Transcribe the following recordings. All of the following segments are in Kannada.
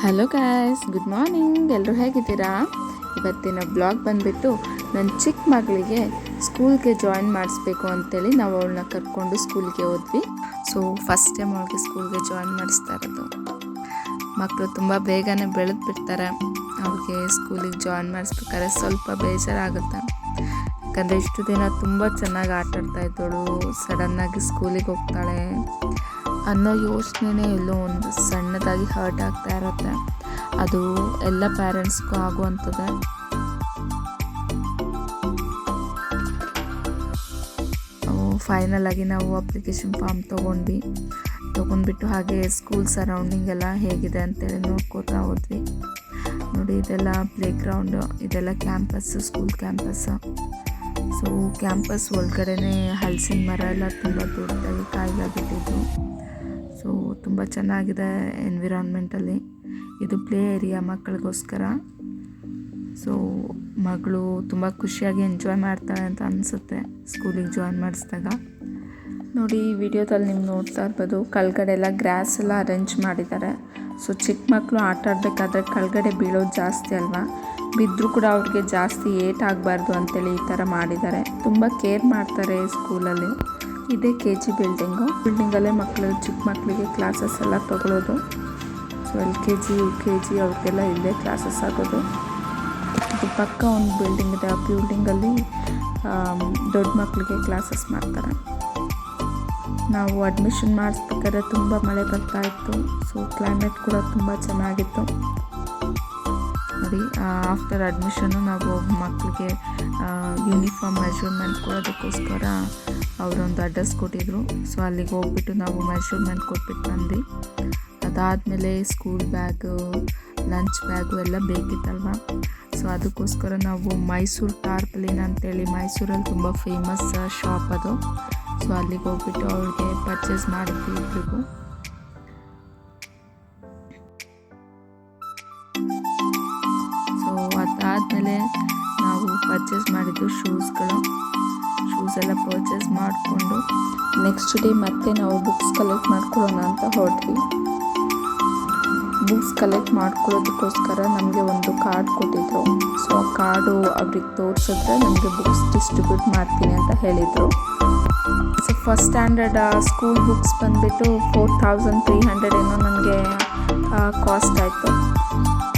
Hello guys, good morning. ಎಲ್ಲರೂ ಹೇಗಿದ್ದೀರಾ? ಇವತ್ತಿನ ಬ್ಲಾಗ್ ಬಂದುಬಿಟ್ಟು ನನ್ನ ಚಿಕ್ಕ ಮಗಳಿಗೆ ಸ್ಕೂಲ್ಗೆ ಜಾಯಿನ್ ಮಾಡಿಸ್ಬೇಕು ಅಂತೇಳಿ ನಾವು ಅವಳನ್ನ ಕರ್ಕೊಂಡು ಸ್ಕೂಲ್ಗೆ ಹೋದ್ವಿ. ಸೊ ಫಸ್ಟ್ ಟೈಮ್ ಅವಳಿಗೆ ಸ್ಕೂಲ್ಗೆ ಜಾಯಿನ್ ಮಾಡಿಸ್ತಾ ಇರೋದು. ಮಕ್ಕಳು ತುಂಬ ಬೇಗನೆ ಬೆಳೆದು ಬಿಡ್ತಾರೆ. ಅವ್ರಿಗೆ ಸ್ಕೂಲಿಗೆ ಜಾಯಿನ್ ಮಾಡಿಸ್ಬೇಕಾದ್ರೆ ಸ್ವಲ್ಪ ಬೇಜಾರಾಗುತ್ತೆ. ಯಾಕಂದರೆ ಇಷ್ಟು ದಿನ ತುಂಬ ಚೆನ್ನಾಗಿ ಆಟಾಡ್ತಾ ಇದ್ದವಳು ಸಡನ್ನಾಗಿ ಸ್ಕೂಲಿಗೆ ಹೋಗ್ತಾಳೆ ಅನ್ನೋ ಯೋಚನೆ ಎಲ್ಲೋ ಒಂದು ಸಣ್ಣದಾಗಿ ಹರ್ಟ್ ಆಗ್ತಾ ಇರುತ್ತೆ. ಅದು ಎಲ್ಲ ಪೇರೆಂಟ್ಸ್ಗೂ ಆಗುವಂಥದ್ದೇ. ಫೈನಲ್ ಆಗಿ ನಾವು ಅಪ್ಲಿಕೇಶನ್ ಫಾರ್ಮ್ ತೊಗೊಂಡ್ಬಿಟ್ಟು ಹಾಗೆ ಸ್ಕೂಲ್ ಸರೌಂಡಿಂಗ್ ಎಲ್ಲ ಹೇಗಿದೆ ಅಂತೇಳಿ ನೋಡ್ಕೋತಾ ಹೋದ್ವಿ. ನೋಡಿ, ಇದೆಲ್ಲ ಪ್ಲೇ ಗ್ರೌಂಡು, ಇದೆಲ್ಲ campus, school campus. So campus ಒಳಗಡೆನೇ ಹಲಸಿನ ಮರ ಎಲ್ಲ ತುಂಬ ದೊಡ್ಡದಾಗಿ ಕಾಯಿಗಾಗಿಟ್ಟಿದ್ದು. ಸೊ ತುಂಬ ಚೆನ್ನಾಗಿದೆ ಎನ್ವಿರಾನ್ಮೆಂಟಲ್ಲಿ. ಇದು ಪ್ಲೇ ಏರಿಯಾ ಮಕ್ಕಳಿಗೋಸ್ಕರ. ಸೊ ಮಗಳು ತುಂಬ ಖುಷಿಯಾಗಿ ಎಂಜಾಯ್ ಮಾಡ್ತಾಳೆ ಅಂತ ಅನಿಸುತ್ತೆ ಸ್ಕೂಲಿಗೆ ಜಾಯಿನ್ ಮಾಡಿಸಿದಾಗ. ನೋಡಿ, ಈ ವಿಡಿಯೋದಲ್ಲಿ ನೀವು ನೋಡ್ತಾ ಇರ್ಬೋದು, ಕೆಳಗಡೆ ಎಲ್ಲ ಗ್ರಾಸ್ ಎಲ್ಲ ಅರೇಂಜ್ ಮಾಡಿದ್ದಾರೆ. ಸೊ ಚಿಕ್ಕ ಮಕ್ಕಳು ಆಟ ಆಡಬೇಕಾದ್ರೆ ಕೆಳಗಡೆ ಬೀಳೋದು ಜಾಸ್ತಿ ಅಲ್ವಾ, ಬಿದ್ದರೂ ಕೂಡ ಅವ್ರಿಗೆ ಜಾಸ್ತಿ ಏಟ್ ಆಗಬಾರ್ದು ಅಂತೇಳಿ ಈ ಥರ ಮಾಡಿದ್ದಾರೆ. ತುಂಬ ಕೇರ್ ಮಾಡ್ತಾರೆ ಸ್ಕೂಲಲ್ಲಿ. ಇದೇ KG ಬಿಲ್ಡಿಂಗಲ್ಲೇ ಚಿಕ್ಕ ಮಕ್ಕಳಿಗೆ ಕ್ಲಾಸಸ್ ಎಲ್ಲ ತೊಗೊಳೋದು. ಸೊ LKG UKG ಅವ್ರಿಗೆಲ್ಲ ಇಲ್ಲೇ ಕ್ಲಾಸಸ್ ಆಗೋದು. ಇದು ಪಕ್ಕ ಒಂದು ಬಿಲ್ಡಿಂಗ್ ಇದೆ, ಆ ಬಿಲ್ಡಿಂಗಲ್ಲಿ ದೊಡ್ಡ ಮಕ್ಕಳಿಗೆ ಕ್ಲಾಸಸ್ ಮಾಡ್ತಾರೆ. ನಾವು ಅಡ್ಮಿಷನ್ ಮಾಡಿಸ್ಬೇಕಾದ್ರೆ ತುಂಬ ಮಳೆ ಬರ್ತಾ ಇತ್ತು. ಸೊ ಕ್ಲೈಮೇಟ್ ಕೂಡ ತುಂಬ ಚೆನ್ನಾಗಿತ್ತು. ನೋಡಿ, ಆಫ್ಟರ್ ಅಡ್ಮಿಷನ್ನು ನಾವು ಮಕ್ಕಳಿಗೆ ಯೂನಿಫಾರ್ಮ್ ಮೆಷರ್ಮೆಂಟ್ ಕೊಡೋದಕ್ಕೋಸ್ಕರ ಅವರೊಂದು ಅಡ್ರೆಸ್ ಕೊಟ್ಟಿದ್ರು. ಸೊ ಅಲ್ಲಿಗೆ ಹೋಗ್ಬಿಟ್ಟು ನಾವು ಮೆಷರ್ಮೆಂಟ್ ಕೊಟ್ಬಿಟ್ಟು ಬಂದ್ವಿ. ಅದಾದಮೇಲೆ ಸ್ಕೂಲ್ ಬ್ಯಾಗು, ಲಂಚ್ ಬ್ಯಾಗು ಎಲ್ಲ ಬೇಕಿತ್ತಲ್ವ. ಸೊ ಅದಕ್ಕೋಸ್ಕರ ನಾವು ಮೈಸೂರು ಟಾರ್ಪಲಿನ್ ಅಂತೇಳಿ ಮೈಸೂರಲ್ಲಿ ತುಂಬ ಫೇಮಸ್ ಶಾಪ್ ಅದು. ಸೊ ಅಲ್ಲಿಗೆ ಹೋಗ್ಬಿಟ್ಟು ಅವ್ರಿಗೆ ಪರ್ಚೇಸ್ ಮಾಡಿದ್ವಿ ಇಬ್ಬರಿಗೂ. ಸೊ ಅದಾದಮೇಲೆ ನಾವು ಪರ್ಚೇಸ್ ಮಾಡಿದ್ದು ಶೂಸ್ ಎಲ್ಲ ಪರ್ಚೇಸ್ ಮಾಡಿಕೊಂಡು ನೆಕ್ಸ್ಟ್ ಡೇ ಮತ್ತೆ ನಾವು ಬುಕ್ಸ್ ಕಲೆಕ್ಟ್ ಮಾಡ್ಕೊಳ್ಳೋಣ ಅಂತ ಹೊರಟ್ವಿ. ಬುಕ್ಸ್ ಕಲೆಕ್ಟ್ ಮಾಡ್ಕೊಳ್ಳೋದಕ್ಕೋಸ್ಕರ ನಮಗೆ ಒಂದು ಕಾರ್ಡ್ ಕೊಟ್ಟಿದ್ರು. ಸೊ ಆ ಕಾರ್ಡು ಅವ್ರಿಗೆ ತೋರಿಸಿದ್ರೆ ನಮಗೆ ಬುಕ್ಸ್ ಡಿಸ್ಟ್ರಿಬ್ಯೂಟ್ ಮಾಡ್ತೀನಿ ಅಂತ ಹೇಳಿದರು. So first standard school books ಬಂದುಬಿಟ್ಟು 4300 ಏನೋ ನನಗೆ ಕಾಸ್ಟ್ ಆಯಿತು.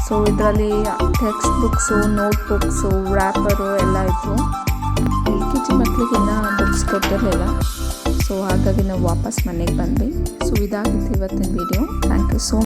ಸೊ ಇದರಲ್ಲಿ text books, note books, wrapper ಎಲ್ಲ ಇತ್ತು. LKG ಮಕ್ಕಳಿಗೆ ಇನ್ನೂ ಬುಕ್ಸ್ ಕೊಟ್ಟಿರಲಿಲ್ಲ. ಸೊ ಹಾಗಾಗಿ ನಾವು ವಾಪಸ್ ಮನೆಗೆ ಬಂದ್ವಿ. ಸೊ ಇದಾಗಿತ್ತು ಇವತ್ತಿನ video. Thank you so much.